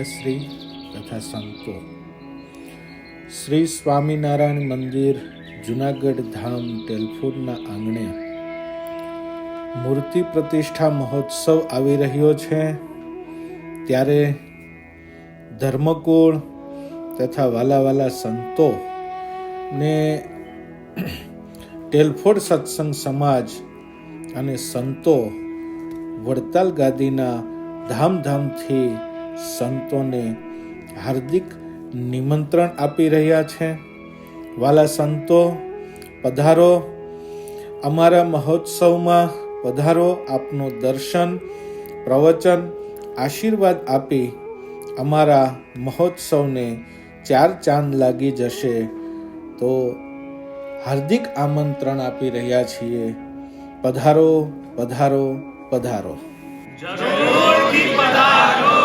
દાદાશ્રી તથા સંતો શ્રી સ્વામિનારાયણ મંદિર જુનાગઢ ધામ ટેલફૂરના આંગણે મૂર્તિ પ્રતિષ્ઠા મહોત્સવ આવી રહ્યો છે, ત્યારે ધર્મકુળ તથા વાલા સંતો ને ટેલફોડ સત્સંગ સમાજ અને સંતો વડતાલ ગાદીના ધામધામથી સંતોને હાર્દિક નિમંત્રણ આપી રહ્યા છે. વાલા સંતો, પધારો, અમારા મહોત્સવમાં પધારો. આપનું દર્શન, પ્રવચન, આશીર્વાદ આપી અમારા મહોત્સવને 4 ચાંદ લાગી જશે. તો હાર્દિક આમંત્રણ આપી રહ્યા છીએ. પધારો, પધારો, પધારો. જરૂરથી પધારો.